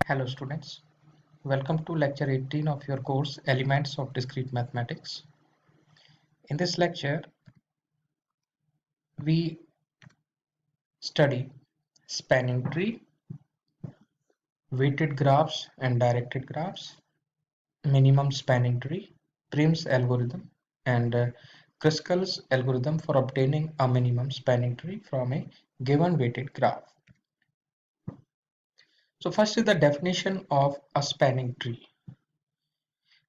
Hello students, welcome to lecture 18 of your course Elements of Discrete Mathematics. In this lecture, we study spanning tree, weighted graphs and directed graphs, minimum spanning tree, Prim's algorithm, and Kruskal's algorithm for obtaining a minimum spanning tree from a given weighted graph. So first is the definition of a spanning tree.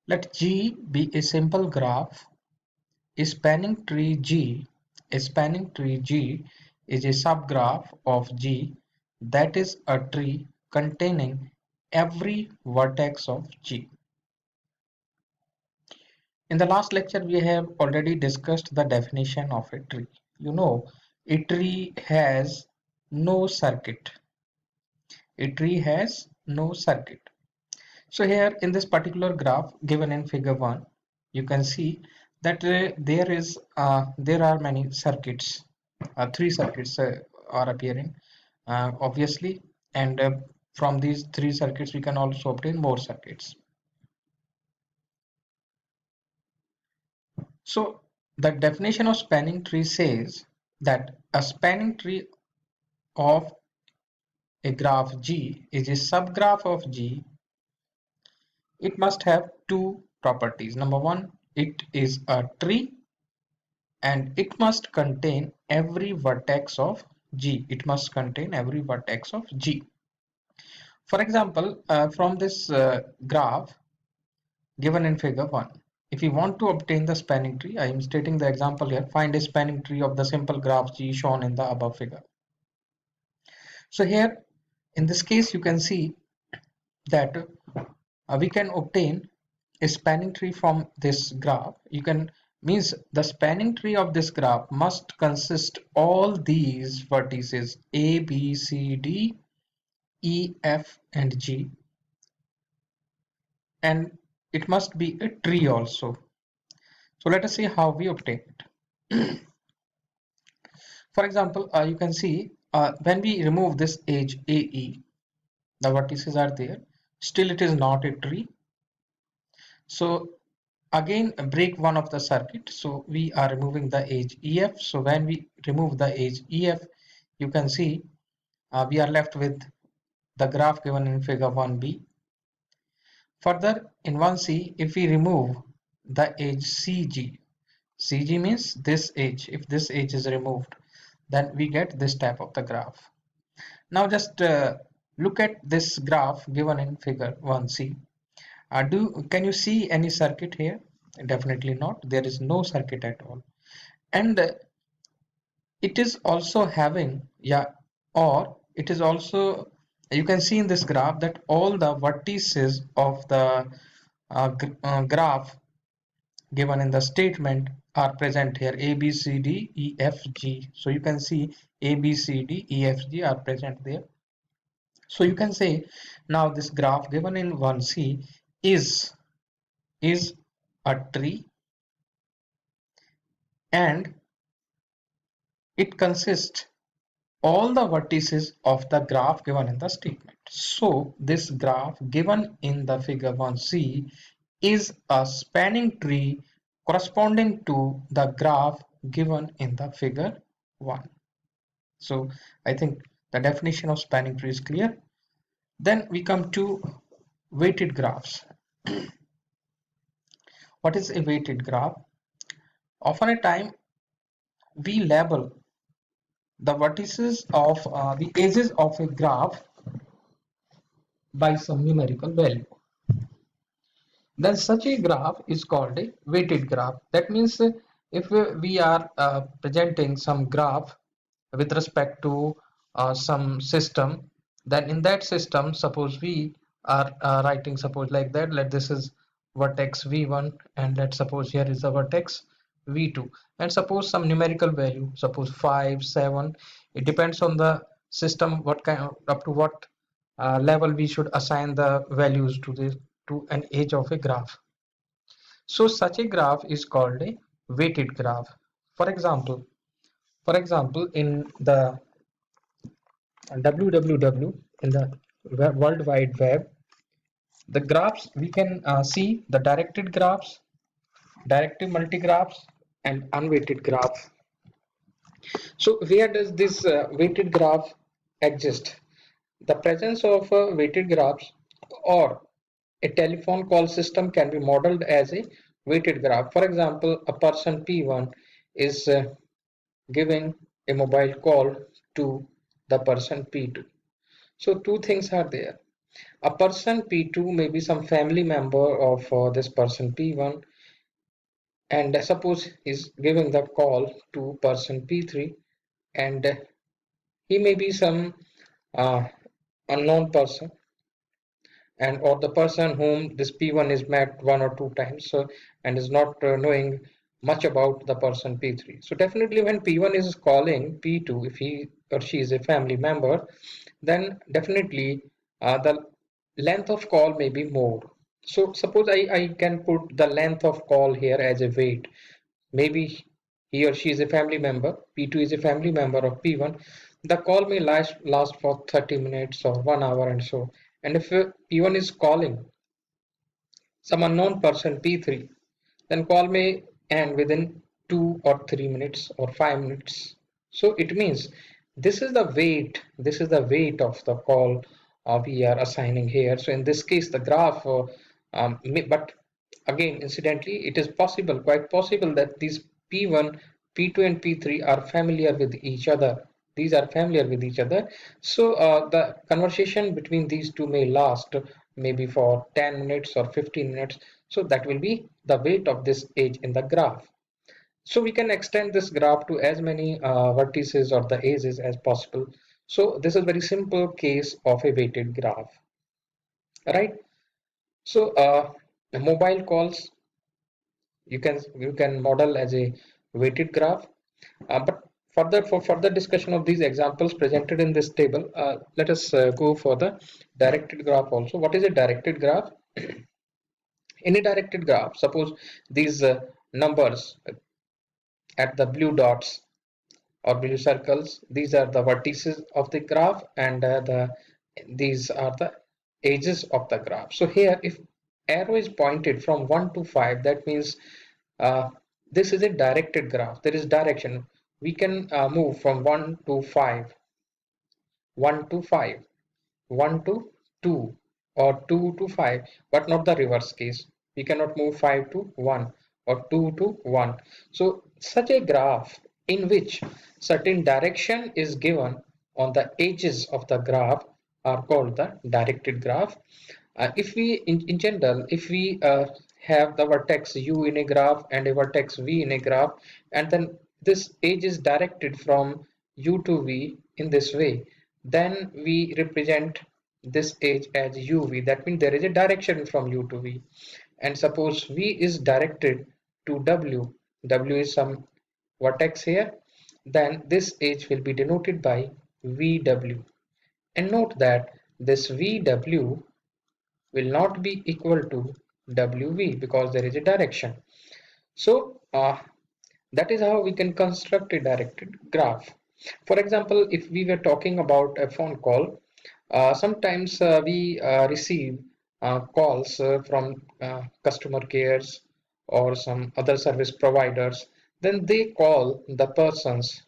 Let G be a simple graph. A spanning tree G is a subgraph of G that is a tree containing every vertex of G. In the last lecture, we have already discussed the definition of a tree. You know, a tree has no circuit. A tree has no circuit. So here in this particular graph given in figure 1, you can see that there are many circuits. Three circuits are appearing obviously, and from these three circuits we can also obtain more circuits. So the definition of spanning tree says that a spanning tree of a graph G is a subgraph of G. It must have two properties. Number one, it is a tree, and it must contain every vertex of G. It must contain every vertex of G. For example, from this graph given in figure 1, if you want to obtain the spanning tree, I am stating the example here, find a spanning tree of the simple graph G shown in the above figure. So here in this case you can see that we can obtain a spanning tree from this graph. You can means the spanning tree of this graph must consist all these vertices A, B, C, D, E, F and G, and it must be a tree also. So let us see how we obtain it. For example, you can see when we remove this edge AE, the vertices are there, still it is not a tree. So again break one of the circuit, so we are removing the edge EF. So when we remove the edge EF, you can see we are left with the graph given in figure 1b. Further in 1c, if we remove the edge CG means this edge, if this edge is removed, then we get this type of the graph. Now just look at this graph given in figure 1c. Can you see any circuit here? Definitely not. There is no circuit at all. And it is also having, or it is also, you can see in this graph that all the vertices of the graph given in the statement are present here, A, B, C, D, E, F, G. So you can see A, B, C, D, E, F, G are present there. So you can say now this graph given in 1C is a tree, and it consists all the vertices of the graph given in the statement. So this graph given in the figure 1c is a spanning tree corresponding to the graph given in the figure 1. So I think the definition of spanning tree is clear. Then we come to weighted graphs. What is a weighted graph? Often a time we label the vertices of the edges of a graph by some numerical value. Then such a graph is called a weighted graph. That means if we are presenting some graph with respect to some system, then in that system, suppose we are writing, suppose like that, let this is vertex v1, and let's suppose here is the vertex v2, and suppose some numerical value, suppose 5, 7. It depends on the system what kind of, up to what level we should assign the values to this, to an edge of a graph. So such a graph is called a weighted graph. For example, in the www, in the World Wide Web, the graphs we can see the directed graphs, directive multigraphs, and unweighted graphs. So where does this weighted graph exist? The presence of weighted graphs or a telephone call system can be modeled as a weighted graph. For example, a person P1 is giving a mobile call to the person P2. So two things are there. A person P2 may be some family member of this person P1, and suppose is giving the call to person P3, and he may be some uh, unknown person, and or the person whom this P1 is met one or two times, so and is not knowing much about the person P3. So definitely when P1 is calling P2, if he or she is a family member, then definitely the length of call may be more. So suppose I can put the length of call here as a weight. Maybe he or she is a family member, P2 is a family member of P1. The call may last for 30 minutes or 1 hour and so. And if P1 is calling some unknown person P3, then call may end within 2 or 3 minutes or 5 minutes. So it means this is the weight of the call we are assigning here. So in this case, the graph, but again, incidentally, it is possible, quite possible that these P1, P2, and P3 are familiar with each other. These are familiar with each other. So the conversation between these two may last maybe for 10 minutes or 15 minutes. So that will be the weight of this edge in the graph. So we can extend this graph to as many vertices or the edges as possible. So this is a very simple case of a weighted graph, right? So mobile calls you can model as a weighted graph. But for further discussion of these examples presented in this table, let us go for the directed graph also. What is a directed graph? In a directed graph, suppose these numbers at the blue dots or blue circles, these are the vertices of the graph, and these are the edges of the graph. So here, if arrow is pointed from 1 to 5, that means uh, this is a directed graph. There is direction. We can move from 1 to 5, 1 to 5, 1 to 2, or 2 to 5, but not the reverse case. We cannot move 5 to 1 or 2 to 1. So such a graph in which certain direction is given on the edges of the graph are called the directed graph. If we in general, if we have the vertex u in a graph and a vertex v in a graph, and then this edge is directed from u to v in this way, then we represent this edge as uv. That means there is a direction from u to v. And suppose v is directed to w, w is some vertex here, then this edge will be denoted by vw. And note that this vw will not be equal to wv because there is a direction. So that is how we can construct a directed graph. For example, if we were talking about a phone call, sometimes we receive calls from customer cares or some other service providers. Then they call the persons,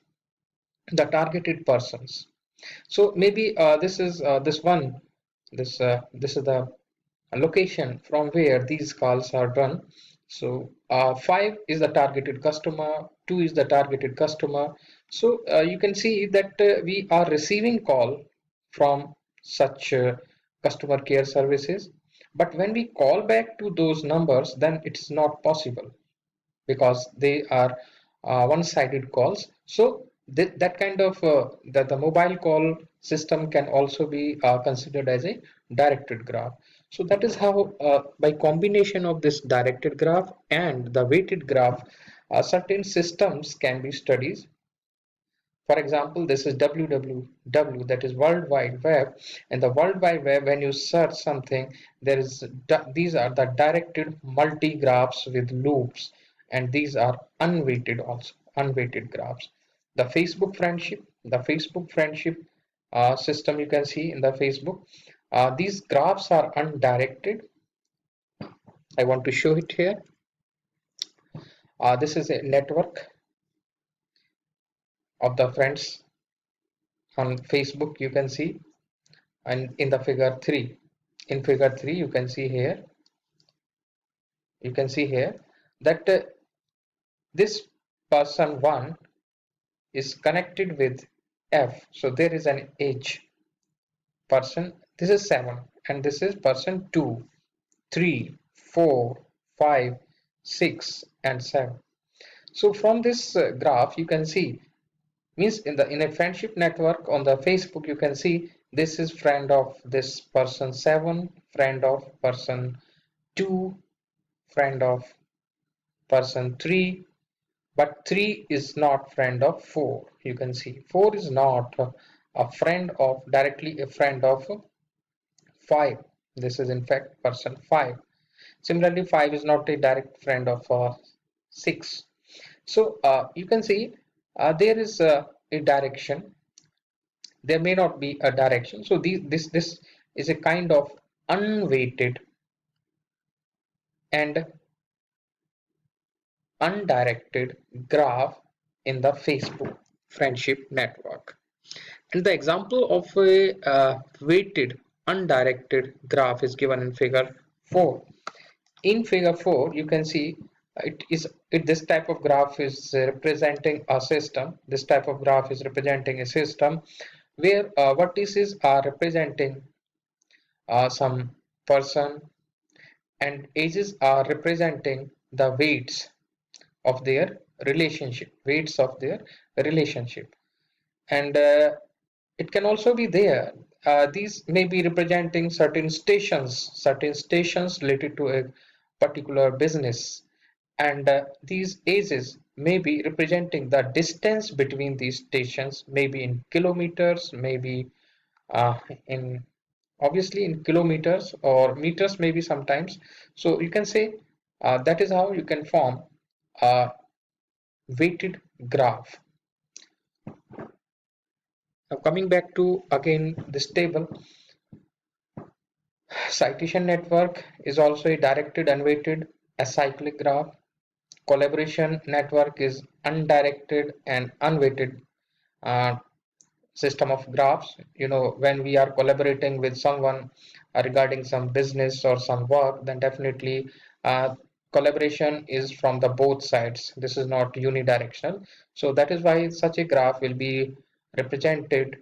the targeted persons. So maybe this is the location from where these calls are done. So 5 is the targeted customer, 2 is the targeted customer. So you can see that we are receiving call from such customer care services. But when we call back to those numbers, then it's not possible because they are one-sided calls. So that kind of the mobile call system can also be considered as a directed graph. So that is how by combination of this directed graph and the weighted graph, certain systems can be studied. For example, this is www, that is World Wide Web. And the World Wide Web, when you search something, there is these are the directed multi-graphs with loops, and these are unweighted also, unweighted graphs. The Facebook friendship system you can see in the Facebook. These graphs are undirected. I want to show it here. This is a network of the friends on Facebook, you can see, and in the figure 3. In figure 3, you can see here that this person 1 is connected with F. So there is an edge person. This is 7 and this is person 2, 3, 4, 5, 6 and 7. So from this graph you can see, means in a friendship network on the Facebook, you can see this is friend of this person 7, friend of person 2, friend of person 3, but 3 is not friend of 4. You can see 4 is not a friend of, directly a friend of 5. This is in fact person 5. Similarly 5 is not a direct friend of 6. So you can see there is a direction. There may not be a direction. So this is a kind of unweighted and undirected graph in the Facebook friendship network. And the example of a weighted undirected graph is given in figure 4. In figure 4, you can see this type of graph is representing a system. This type of graph is representing a system where vertices are representing some person and edges are representing the weights of their relationship. And it can also be there. These may be representing certain stations related to a particular business, and these edges may be representing the distance between these stations, maybe in kilometers, maybe uh, in obviously in kilometers or meters maybe sometimes. So you can say that is how you can form a weighted graph. Now coming back to again this table, citation network is also a directed unweighted acyclic graph. Collaboration network is undirected and unweighted uh, system of graphs. You know, when we are collaborating with someone regarding some business or some work, then definitely collaboration is from the both sides. This is not unidirectional. So that is why such a graph will be represented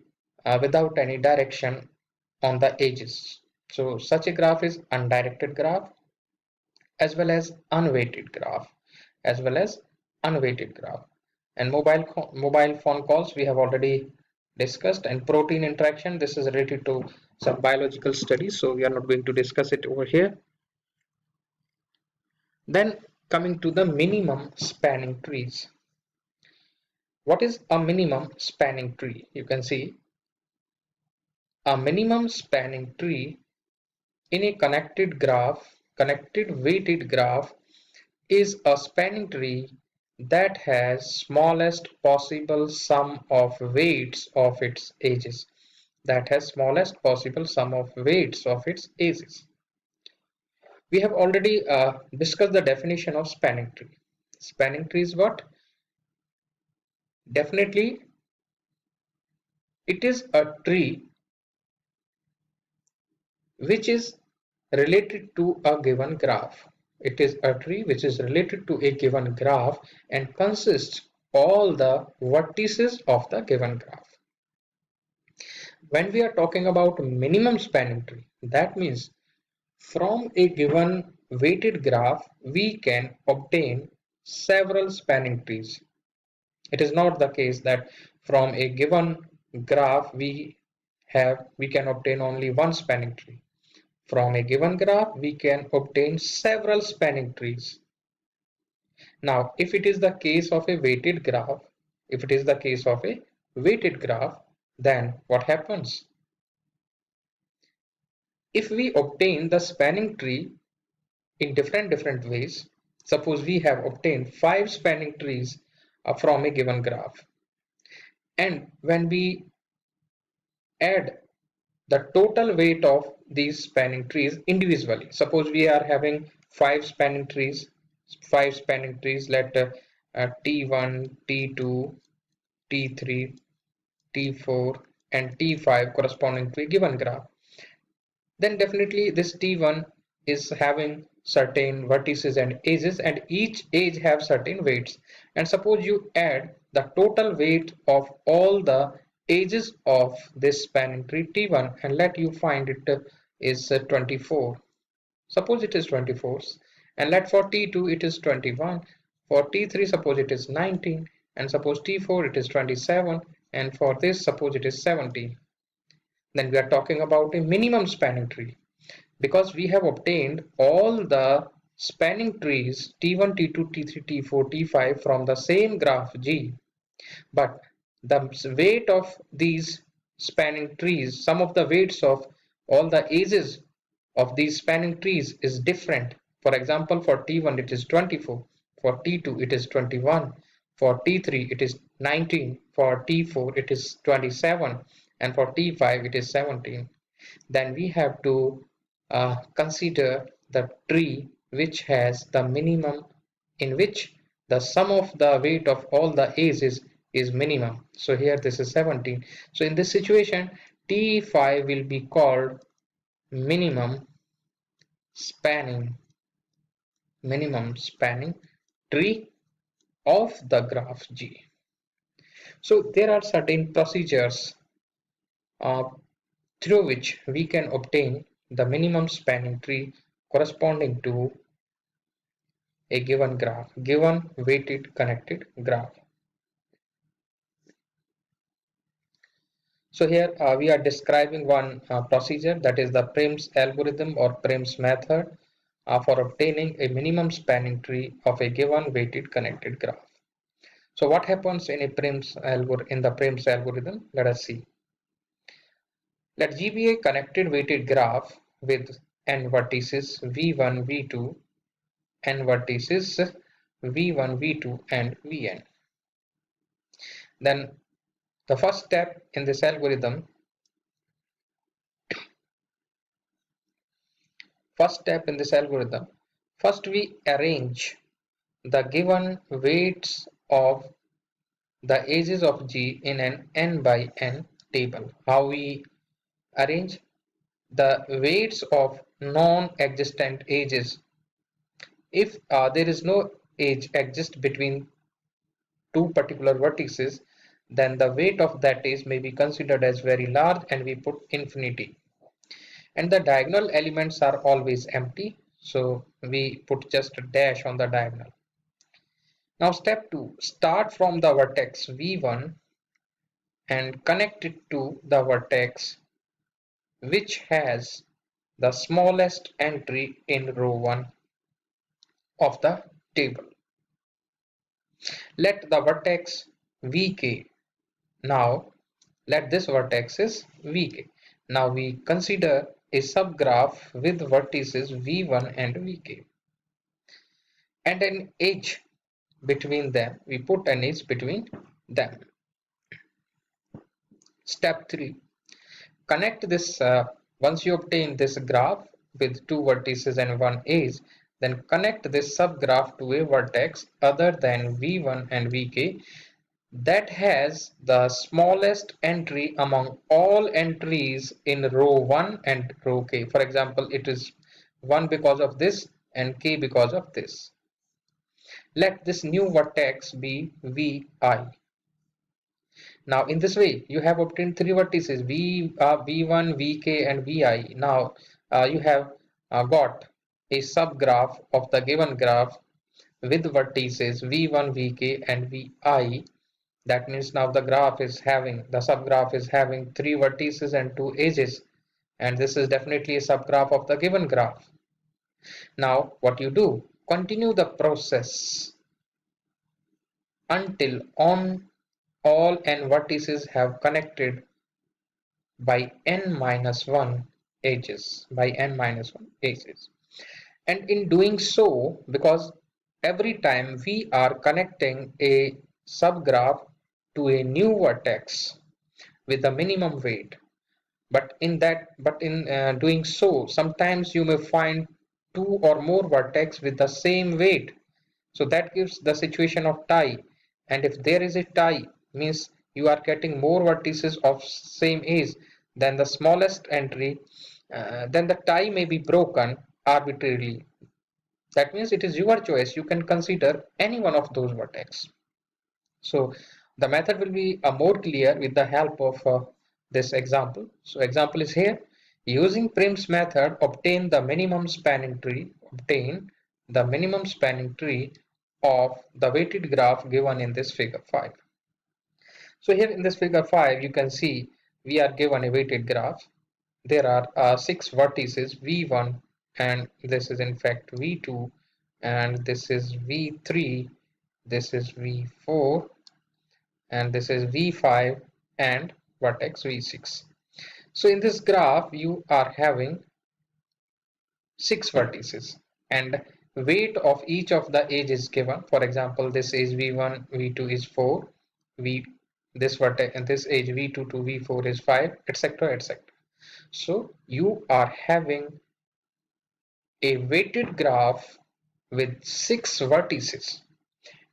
without any direction on the edges. So such a graph is undirected graph as well as unweighted graph as well as unweighted graph. And mobile phone calls we have already discussed, and protein interaction, this is related to some biological studies, so we are not going to discuss it over here. Then coming to the minimum spanning trees. What is a minimum spanning tree? You can see a minimum spanning tree in a connected weighted graph is a spanning tree that has smallest possible sum of weights of its edges. That has smallest possible sum of weights of its edges. We have already discussed the definition of spanning tree. Spanning tree is what? Definitely, it is a tree which is related to a given graph. It is a tree which is related to a given graph and consists all the vertices of the given graph. When we are talking about minimum spanning tree, that means from a given weighted graph, we can obtain several spanning trees. It is not the case that from a given graph we can obtain only one spanning tree. From a given graph, we can obtain several spanning trees. Now, if it is the case of a weighted graph, then what happens? If we obtain the spanning tree in different ways, suppose we have obtained 5 spanning trees from a given graph, and when we add the total weight of these spanning trees individually. Suppose we are having five spanning trees, let T1, T2, T3, T4 and T5 corresponding to a given graph. Then definitely this T1 is having certain vertices and edges, and each edge have certain weights. And suppose you add the total weight of all the edges of this spanning tree T1 and let you find it is 24. Suppose it is 24, and let for T2 it is 21, for T3 suppose it is 19, and suppose T4 it is 27, and for this suppose it is 17. Then we are talking about a minimum spanning tree, because we have obtained all the spanning trees T1, T2, T3, T4, T5 from the same graph G. But the weight of these spanning trees, some of the weights of all the edges of these spanning trees is different. For example, for T1 it is 24, for T2 it is 21, for T3 it is 19, for T4 it is 27, and for T5 it is 17. Then we have to consider the tree which has the minimum, in which the sum of the weight of all the edges is minimum. So here this is 17. So in this situation T5 will be called minimum spanning tree of the graph G. So there are certain procedures uh, through which we can obtain the minimum spanning tree corresponding to a given graph, given weighted connected graph. So here we are describing one procedure, that is the Prim's algorithm or Prim's method for obtaining a minimum spanning tree of a given weighted connected graph. So what happens in the Prim's algorithm? Let us see. Let G be a connected weighted graph with n vertices v1, v2, n vertices v1, v2 and vn. Then the first step in this algorithm, first we arrange the given weights of the edges of G in an n by n table. How we arrange? The weights of non-existent edges. If there is no edge exist between two particular vertices, then the weight of that edge may be considered as very large and we put infinity. And the diagonal elements are always empty, so we put just a dash on the diagonal. Now step 2, start from the vertex v1 and connect it to the vertex which has the smallest entry in row 1 of the table. Let the vertex vk, now let this vertex is vk. Now we consider a subgraph with vertices v1 and vk and an edge between them. We put an edge between them. Step 3, connect this once you obtain this graph with two vertices and one edge, then connect this subgraph to a vertex other than v1 and vk that has the smallest entry among all entries in row 1 and row k. For example, it is 1 because of this and k because of this. Let this new vertex be vi. Now in this way you have obtained three vertices v1, vk and vi. Now you have got a subgraph of the given graph with vertices v1, vk and vi. That means now the subgraph is having three vertices and two edges, and this is definitely a subgraph of the given graph. Now what you do, continue the process until on all n vertices have connected by n-1 edges, and in doing so, because every time we are connecting a subgraph to a new vertex with a minimum weight, But in doing so, sometimes you may find two or more vertex with the same weight. So that gives the situation of tie. And if there is a tie, means you are getting more vertices of same age than the smallest entry, then the tie may be broken arbitrarily. That means it is your choice. You can consider any one of those vertex. So the method will be more clear with the help of this example. So example is here. Using Prim's method, obtain the minimum spanning tree. Obtain the minimum spanning tree of the weighted graph given in this figure 5. So here in this figure 5, you can see we are given a weighted graph. There are 6 vertices V1, and this is in fact V2, and this is V3, this is V4, and this is V5 and vertex V6. So in this graph you are having 6 vertices, and weight of each of the edge is given. For example, this is V1, V2 is 4, V this vertex and this edge V2 to V4 is 5, etc., etc. So you are having a weighted graph with 6 vertices,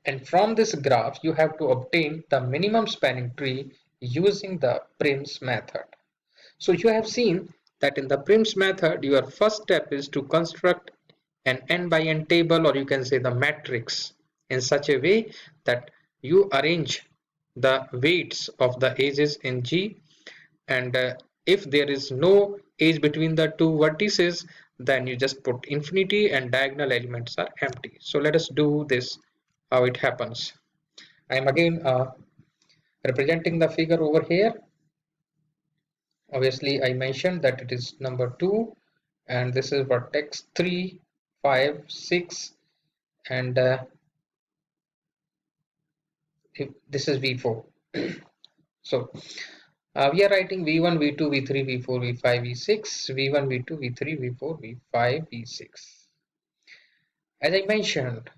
and from this graph you have to obtain the minimum spanning tree using the Prim's method. So you have seen that in the Prim's method your first step is to construct an n by n table, or you can say the matrix, in such a way that you arrange the weights of the edges in G, and if there is no edge between the two vertices, then you just put infinity and diagonal elements are empty. So let us do this, how it happens. I am again representing the figure over here. Obviously I mentioned that it is number 2, and this is vertex 3, 5, 6, and this is V4. So we are writing V1, V2, V3, V4, V5, V6, V1, V2, V3, V4, V5, V6. As I mentioned,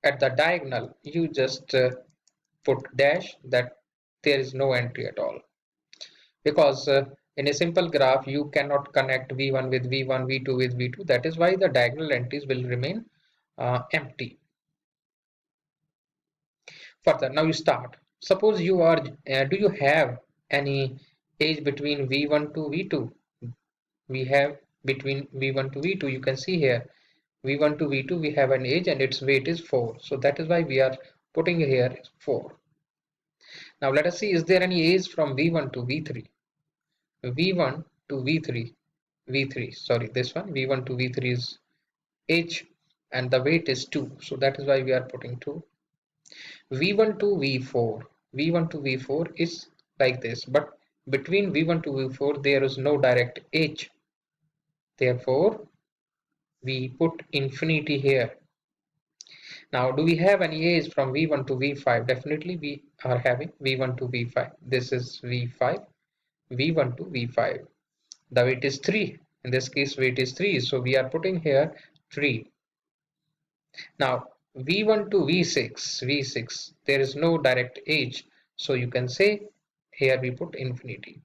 at the diagonal, you just put dash, that there is no entry at all. Because in a simple graph, you cannot connect V1 with V1, V2 with V2. That is why the diagonal entries will remain empty. Further, now you start. Suppose you are, do you have any edge between V1 to V2? We have between V1 to V2, you can see here V1 to V2 we have an edge and its weight is 4. So that is why we are putting here 4. Now let us see, is there any edge from V1 to V3? V1 to V3, V3, sorry, this one, V1 to V3 is edge and the weight is 2. So that is why we are putting 2. V1 to V4, V1 to V4 is like this, but between V1 to V4 there is no direct edge. Therefore, we put infinity here. Now, do we have any edge from V1 to V5? Definitely we are having V1 to V5. This is V5, V1 to V5. The weight is 3. In this case, weight is 3. So we are putting here 3. Now, V1 to V6, V6, there is no direct edge. So you can say here we put infinity.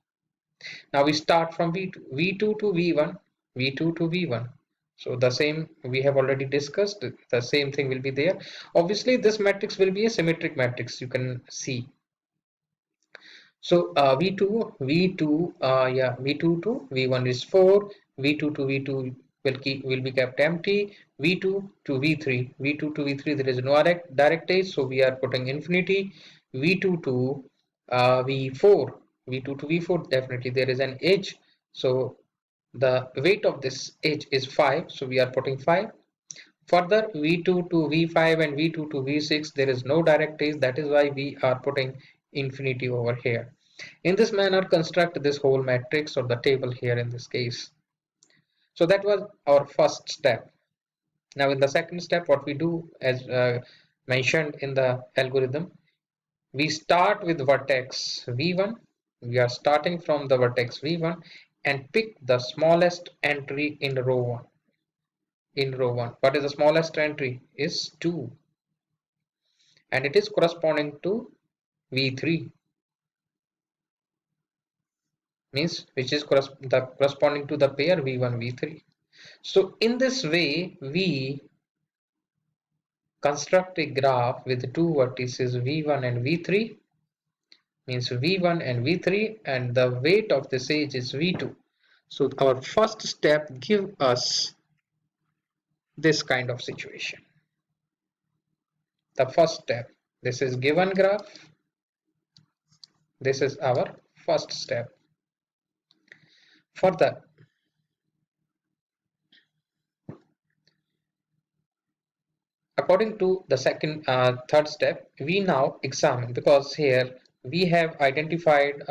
Now we start from V2, V2 to V1, V2 to V1. So the same we have already discussed, the same thing will be there. Obviously this matrix will be a symmetric matrix, you can see. So V2 yeah, V2 to V1 is 4, V2 to V2 will be kept empty, V2 to V3, V2 to V3 there is no direct edge, so we are putting infinity. V2 to V4, V2 to V4 definitely there is an edge, so the weight of this edge is 5, so we are putting 5. Further, V2 to V5 and V2 to V6 there is no direct edge, that is why we are putting infinity over here. In this manner, construct this whole matrix or the table here in this case. So that was our first step. Now in the second step, what we do, as mentioned in the algorithm, we start with vertex V1. We are starting from the vertex V1 and pick the smallest entry in row 1. In row 1, what is the smallest entry? Is 2, and it is corresponding to V3. means which is corresponding to the pair v1 v3. So in this way we construct a graph with two vertices v1 and v3, means v1 and v3, and the weight of this edge is v2. So our first step gives us this kind of situation. The first step, this is given graph, this is our first step. Further, according to the third step, we now examine, because here we have identified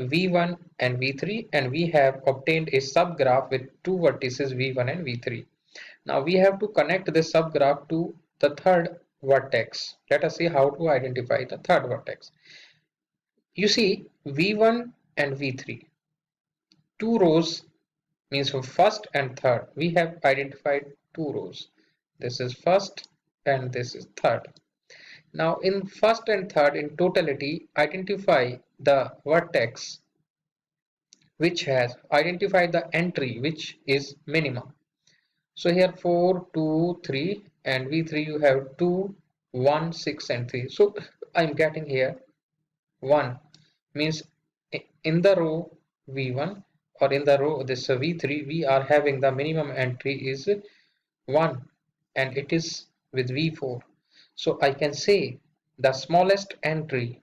v1 and v3, and we have obtained a subgraph with two vertices v1 and v3. Now we have to connect this subgraph to the third vertex. Let us see how to identify the third vertex. You see v1 and v3, two rows, means for first and third. We have identified two rows. This is first and this is third. Now in first and third, in totality, identify the vertex which has identified the entry which is minimum. So here 4, 2, 3, and v3 you have 2, 1, 6 and 3. So I'm getting here 1, means in the row v1 or in the row this v3 we are having the minimum entry is 1 and it is with v4. So I can say the smallest entry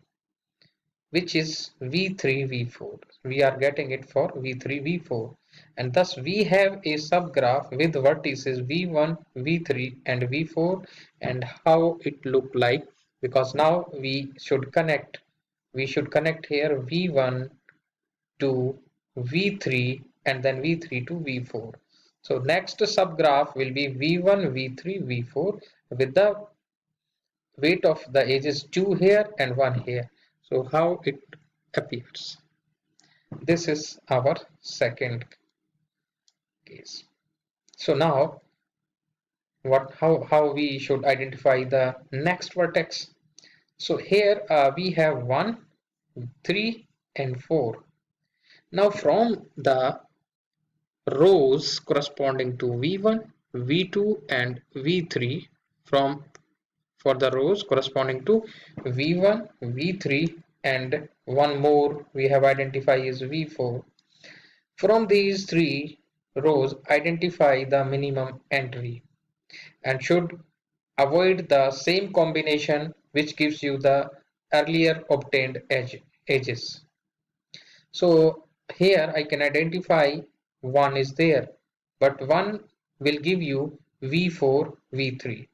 which is v3 v4, we are getting it for v3 v4, and thus we have a subgraph with vertices v1 v3 and v4. And how it look like, because now we should connect here v1 to v3 and then v3 to v4. So next subgraph will be v1 v3 v4 with the weight of the edges 2 here and 1 here. So how it appears, this is our second case. So now how we should identify the next vertex. So here we have 1, 3 and 4. Now from the rows corresponding to v1, v2 and v3, from for the rows corresponding to v1, v3 and one more we have identified is v4. From these three rows identify the minimum entry and should avoid the same combination which gives you the earlier obtained edges. So here I can identify 1 is there, but 1 will give you v4 v3.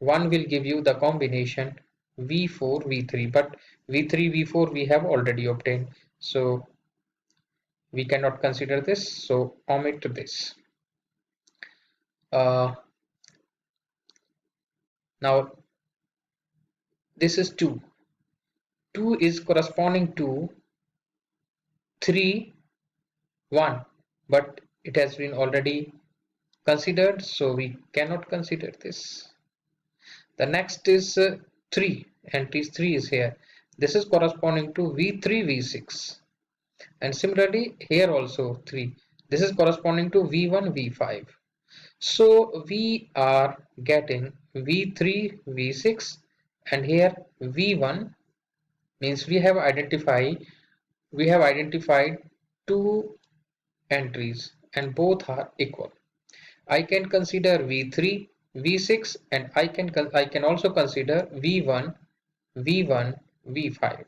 1 will give you the combination v4 v3, but v3 v4 we have already obtained, so we cannot consider this, so omit this. Now this is 2 is corresponding to 3 1, but it has been already considered, so we cannot consider this. The next is 3, entry 3 is here. This is corresponding to v3 v6, and similarly here also 3. This is corresponding to v1 v5. So we are getting v3 v6, and here v1, means we have identified two entries and both are equal. I can consider v3 v6, and I can also consider v1 v5.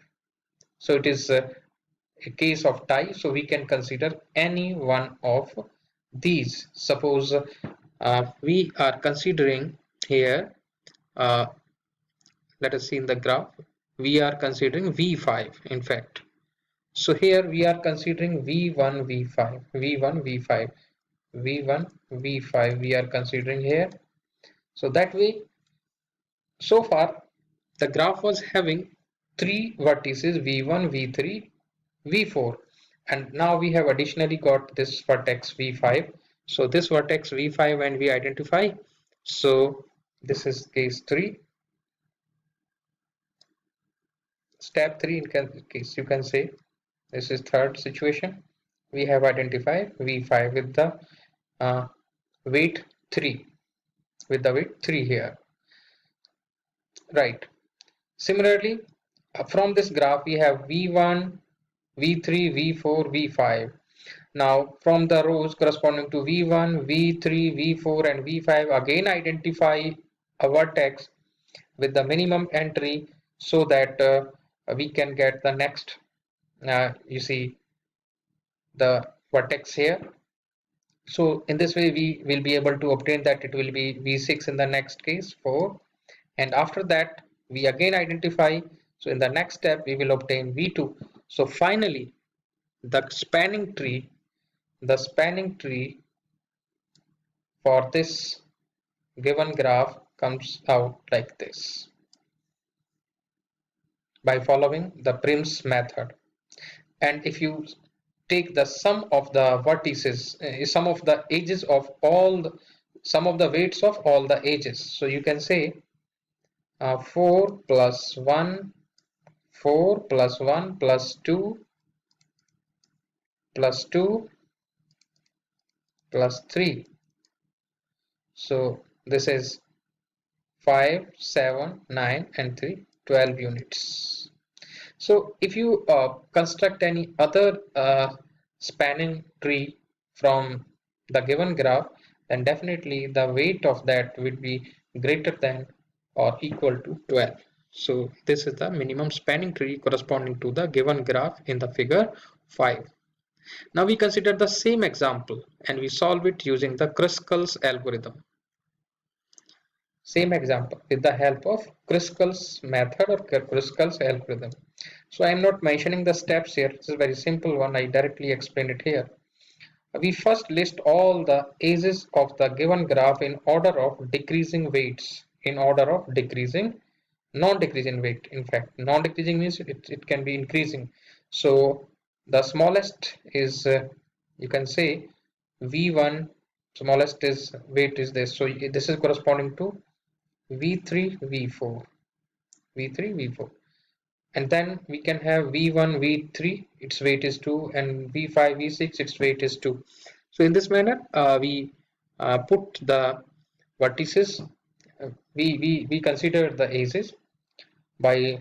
So it is a case of tie, so we can consider any one of these. Suppose we are considering here, let us see in the graph, we are considering v5 in fact. So here we are considering v1 v5 v1 v5 v1 v5 we are considering here. So that way, so far the graph was having three vertices v1 v3 v4, and now we have additionally got this vertex v5. So this vertex v5 and we identify, so this is case 3, step 3 in case you can say. This is third situation. We have identified V5 with the weight 3, with the weight 3 here, right? Similarly, from this graph we have V1, V3, V4, V5. Now from the rows corresponding to V1, V3, V4 and V5, again identify a vertex with the minimum entry so that we can get the next, you see the vertex here. So in this way we will be able to obtain that it will be V6 in the next case, 4, and after that we again identify. So in the next step we will obtain V2. So finally the spanning tree for this given graph comes out like this by following the Prim's method. And if you take the sum of the vertices, sum of the edges of all the, sum of the weights of all the edges, so you can say 4 plus 1, 4 plus 1 plus 2 plus 2 plus 3. So this is 5, 7, 9 and 3, 12 units. So if you construct any other spanning tree from the given graph, then definitely the weight of that would be greater than or equal to 12. So this is the minimum spanning tree corresponding to the given graph in the figure 5. Now we consider the same example and we solve it using the Kruskal's algorithm. Same example with the help of Kruskal's method or Kruskal's algorithm. So I am not mentioning the steps here. This is a very simple one. I directly explain it here. We first list all the edges of the given graph in order of decreasing weights, in order of decreasing, non-decreasing weight. In fact, non-decreasing means it can be increasing. So the smallest is, you can say V1, smallest is weight is this. So this is corresponding to V3, V4, V3, V4. And then we can have V1, V3, its weight is 2, and V5, V6, its weight is 2. So in this manner, we put the vertices, we consider the edges by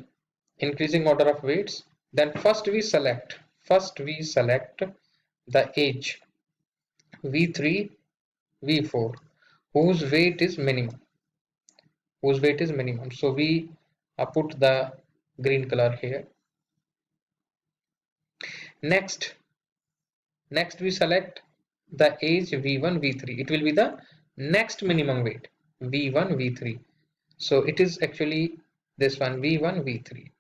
increasing order of weights. Then first we select the edge V3, V4, whose weight is minimum, So we put the green color here. Next we select the edge V1, V3. It will be the next minimum weight V1, V3. So it is actually this one V1, V3.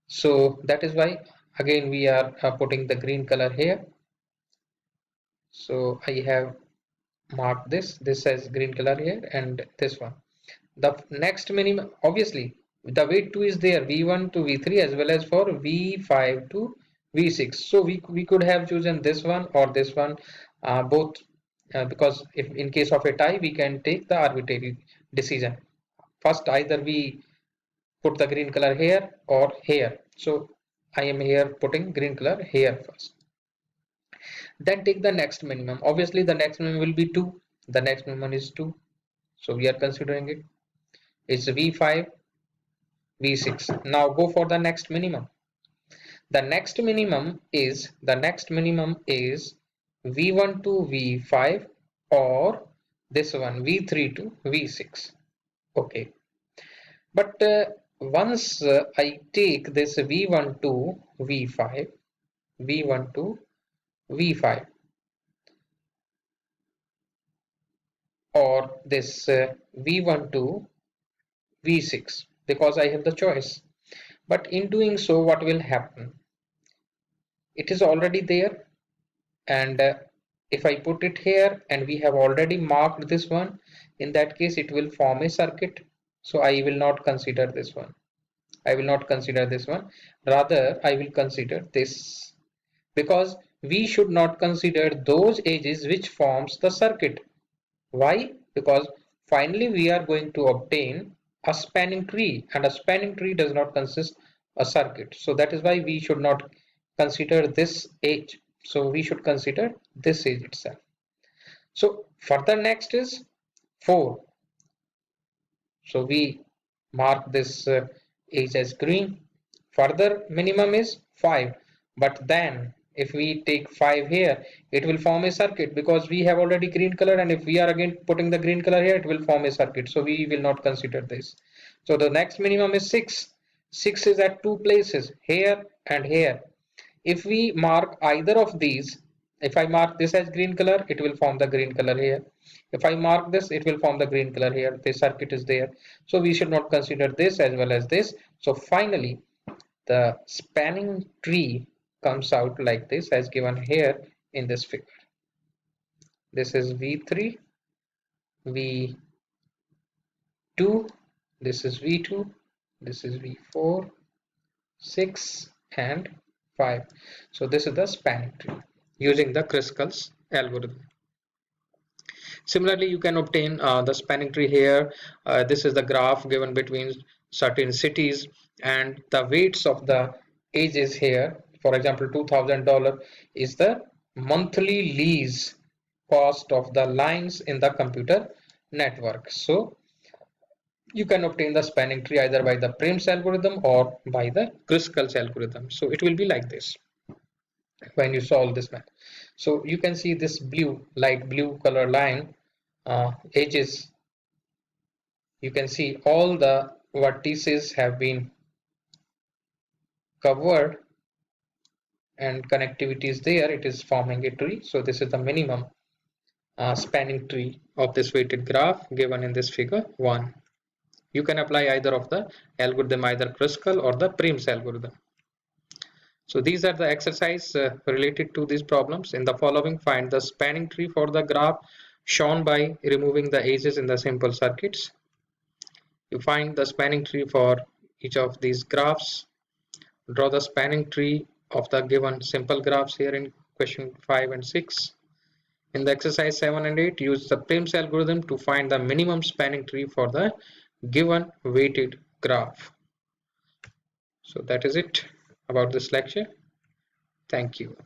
So that is why again we are putting the green color here. So I have marked this as green color here and this one. The next minimum, obviously the weight 2 is there, V1 to V3 as well as for V5 to V6. So we could have chosen this one or this one, both, because if in case of a tie we can take the arbitrary decision. First either we put the green color here or here. So I am here putting green color here first. Then take the next minimum. Obviously the next minimum will be 2. The next minimum is 2. So we are considering it. It's V5, V6. Now go for the next minimum. The next minimum is V1 to V5 or this one V3 to V6. Okay. But once I take this V1 to V5, V1 to V5 or this V1 to V6 because I have the choice. But in doing so, what will happen? It is already there, and if I put it here and we have already marked this one, in that case it will form a circuit. So I will not consider this one. Rather, I will consider this because we should not consider those edges which forms the circuit. Why? Because finally we are going to obtain a spanning tree and a spanning tree does not consist a circuit. So that is why we should not consider this age. So we should consider this age itself. So further next is 4. So we mark this age as green. Further minimum is 5. But then if we take 5 here, it will form a circuit because we have already green color, and if we are again putting the green color here, it will form a circuit. So we will not consider this. So the next minimum is 6. 6 is at 2 places, here and here. If we mark either of these, if I mark this as green color, it will form the green color here. If I mark this, it will form the green color here. The circuit is there. So we should not consider this as well as this. So finally, the spanning tree comes out like this as given here in this figure. This is V3, V2, this is V2, this is V4, 6 and 5. So this is the spanning tree using the Kruskal's algorithm. Similarly, you can obtain the spanning tree here. This is the graph given between certain cities and the weights of the ages here. For example, $2,000 is the monthly lease cost of the lines in the computer network. So you can obtain the spanning tree either by the Prim's algorithm or by the Kruskal's algorithm. So it will be like this when you solve this math. So you can see this blue, light blue color line edges. You can see all the vertices have been covered and connectivity is there. It is forming a tree. So this is the minimum spanning tree of this weighted graph given in this figure 1. You can apply either of the algorithm, either Kruskal or the Prim's algorithm. So these are the exercise related to these problems. In the following, find the spanning tree for the graph shown by removing the edges in the simple circuits. You find the spanning tree for each of these graphs. Draw the spanning tree of the given simple graphs here in question 5 and 6. In the exercise 7 and 8, use the Prim's algorithm to find the minimum spanning tree for the given weighted graph. So that is it about this lecture. Thank you.